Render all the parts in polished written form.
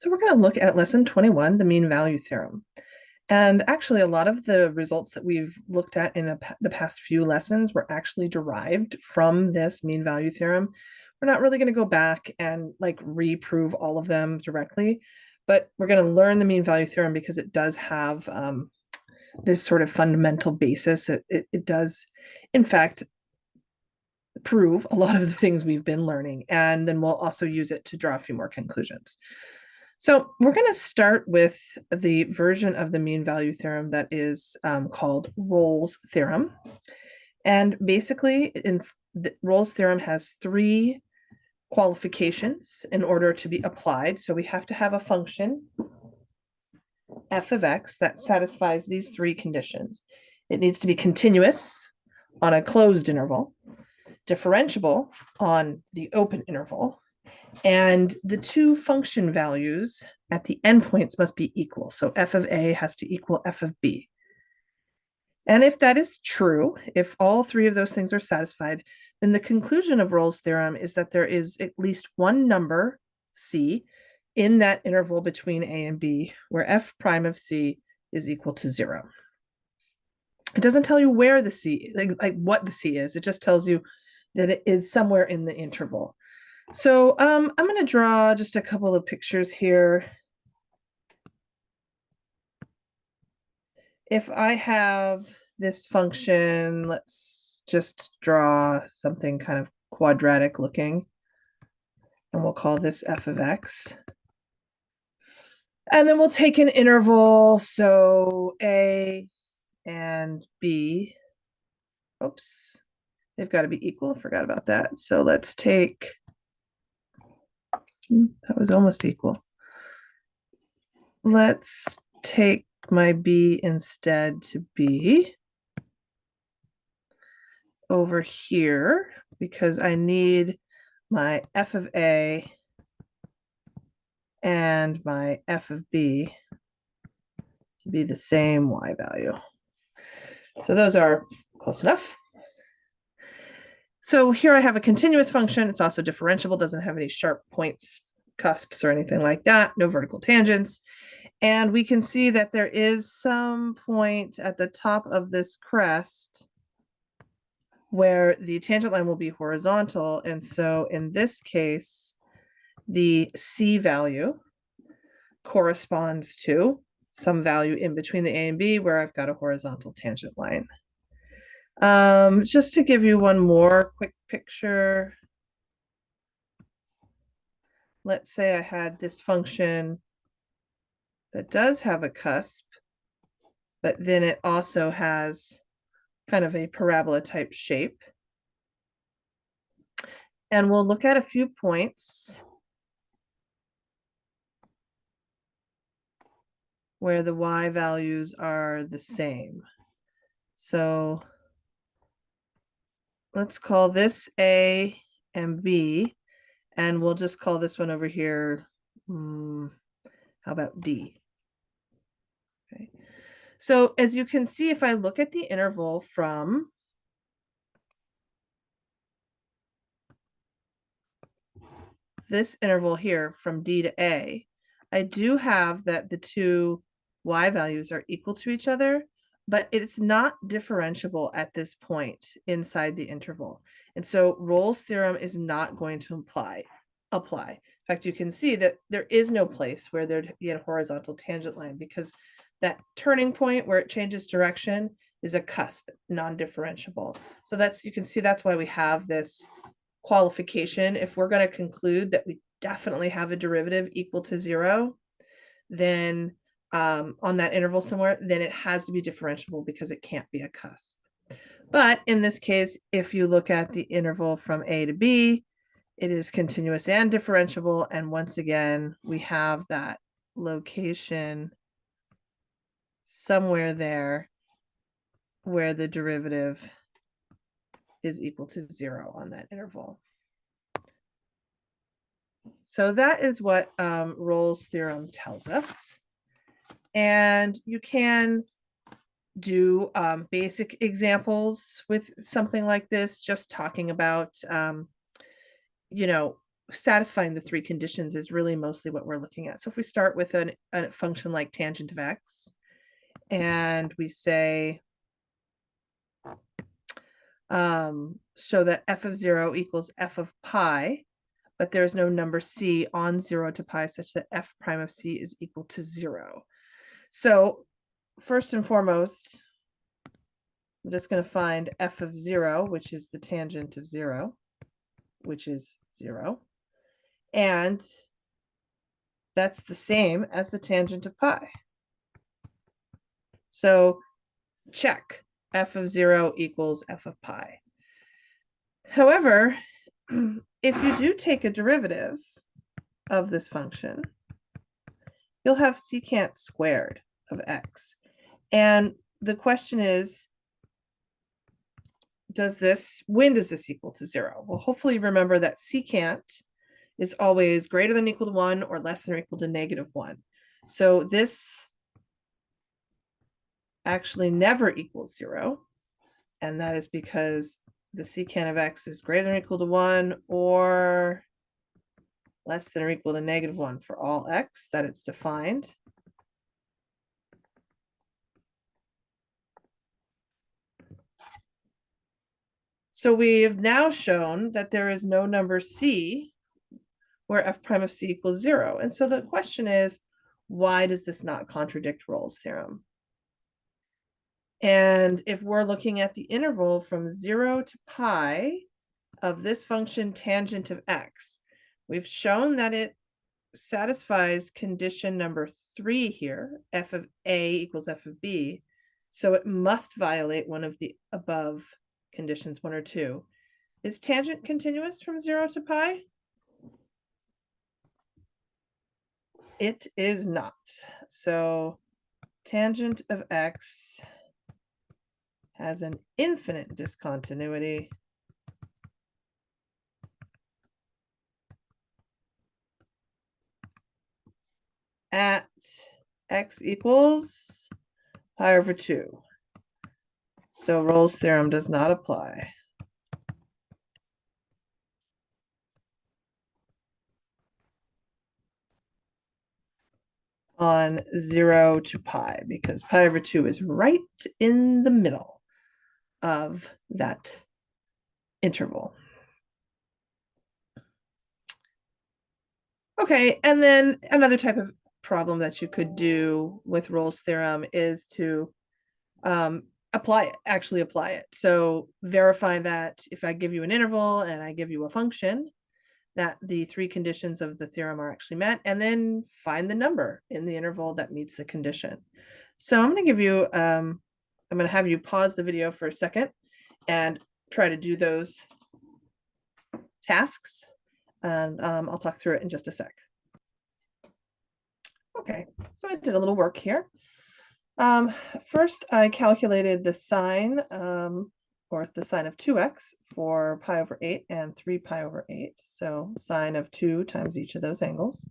So we're going to look at lesson 21, the mean value theorem. And actually, a lot of the results that we've looked at in the past few lessons were actually derived from this mean value theorem. We're not really going to go back and like reprove all of them directly, but we're going to learn the mean value theorem because it does have this sort of fundamental basis. It does, in fact, prove a lot of the things we've been learning, and then we'll also use it to draw a few more conclusions. So we're going to start with the version of the mean value theorem that is called Rolle's theorem. And basically, Rolle's theorem has three qualifications in order to be applied. So we have to have a function, f of x, that satisfies these three conditions. It needs to be continuous on a closed interval, differentiable on the open interval, and the two function values at the endpoints must be equal. So f of a has to equal f of b. And if that is true, if all three of those things are satisfied, then the conclusion of Rolle's theorem is that there is at least one number, c, in that interval between a and b, where f prime of c is equal to 0. It doesn't tell you where the c, like what the c is. It just tells you that it is somewhere in the interval. So I'm going to draw just a couple of pictures here. If I have this function, let's just draw something kind of quadratic looking, and we'll call this f of x. And then we'll take an interval, so a and b. Oops, they've got to be equal. Forgot about that. So let's take, that was almost equal. Let's take my b instead to be over here because I need my f of a and my f of b to be the same y value. So those are close enough. So here I have a continuous function. It's also differentiable, doesn't have any sharp points, cusps, or anything like that, no vertical tangents. And we can see that there is some point at the top of this crest where the tangent line will be horizontal. And so in this case, the c value corresponds to some value in between the a and b where I've got a horizontal tangent line. Just to give you one more quick picture, let's say I had this function that does have a cusp, but then it also has kind of a parabola type shape. And we'll look at a few points where the y values are the same. So let's call this a and b, and we'll just call this one over here, how about d? Okay. So as you can see, if I look at the interval from this interval here from D to A, I do have that the two y values are equal to each other, but it's not differentiable at this point inside the interval. And so Rolle's theorem is not going to apply. In fact, you can see that there is no place where there'd be a horizontal tangent line because that turning point where it changes direction is a cusp, non-differentiable. So that's, you can see that's why we have this qualification. If we're going to conclude that we definitely have a derivative equal to 0, then on that interval somewhere, then it has to be differentiable because it can't be a cusp. But in this case, if you look at the interval from A to B, it is continuous and differentiable. And once again, we have that location somewhere there where the derivative is equal to 0 on that interval. So that is what Rolle's theorem tells us. And you can do basic examples with something like this, just talking about, you know, satisfying the three conditions is really mostly what we're looking at. So if we start with a function like tangent of x, and we say, show that f of 0 equals f of pi, but there's no number c on 0 to pi such that f prime of c is equal to 0. So first and foremost, I'm just going to find f of 0, which is the tangent of 0, which is 0. And that's the same as the tangent of pi. So check, f of 0 equals f of pi. However, if you do take a derivative of this function, you'll have secant squared of x. And the question is, when does this equal to 0? Well, hopefully remember that secant is always greater than or equal to 1 or less than or equal to -1. So this actually never equals 0. And that is because the secant of x is greater than or equal to 1 or less than or equal to -1 for all x that it's defined. So we have now shown that there is no number c where f prime of c equals 0. And so the question is, why does this not contradict Rolle's theorem? And if we're looking at the interval from 0 to pi of this function tangent of x, we've shown that it satisfies condition number 3 here, f of a equals f of b. So it must violate one of the above conditions, 1 or 2. Is tangent continuous from 0 to pi? It is not. So tangent of x has an infinite discontinuity at x equals pi over 2. So Rolle's theorem does not apply. On 0 to pi, because pi over 2 is right in the middle of that interval. Okay, and then another type of problem that you could do with Rolle's theorem is to actually apply it. So verify that if I give you an interval and I give you a function, that the three conditions of the theorem are actually met, and then find the number in the interval that meets the condition. So I'm going to give you, I'm going to have you pause the video for a second and try to do those tasks, and I'll talk through it in just a sec. Okay, so I did a little work here. First, I calculated the sine, or the sine of 2x for pi over 8 and 3 pi over 8. So sine of 2 times each of those angles.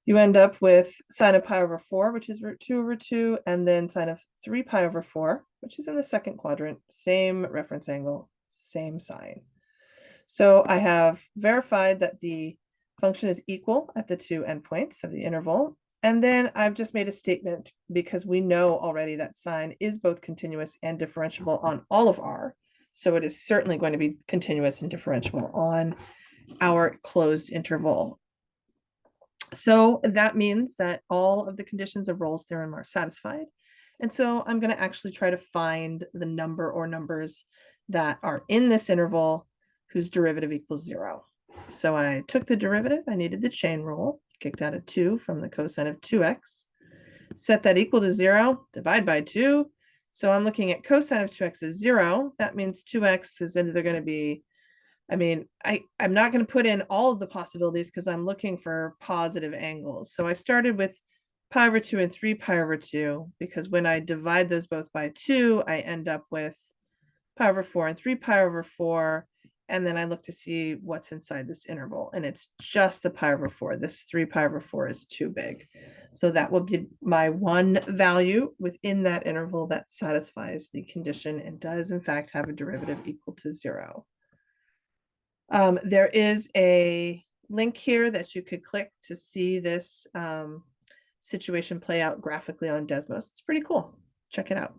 You end up with sine of pi over 4, which is root 2 over 2, and then sine of 3 pi over 4, which is in the second quadrant, same reference angle, same sine. So I have verified that the function is equal at the two endpoints of the interval. And then I've just made a statement because we know already that sine is both continuous and differentiable on all of R. So it is certainly going to be continuous and differentiable on our closed interval. So that means that all of the conditions of Rolle's theorem are satisfied. And so I'm going to actually try to find the number or numbers that are in this interval whose derivative equals 0. So I took the derivative, I needed the chain rule, kicked out a 2 from the cosine of 2x, set that equal to 0, divide by 2. So I'm looking at cosine of 2x is 0. That means 2x is either going to be, I'm not going to put in all of the possibilities because I'm looking for positive angles. So I started with pi over 2 and 3 pi over 2, because when I divide those both by 2, I end up with pi over 4 and 3 pi over 4. And then I look to see what's inside this interval, and it's just the pi over 4. This 3 pi over 4 is too big. So that will be my one value within that interval that satisfies the condition and does in fact have a derivative equal to 0. There is a link here that you could click to see this situation play out graphically on Desmos. It's pretty cool. Check it out.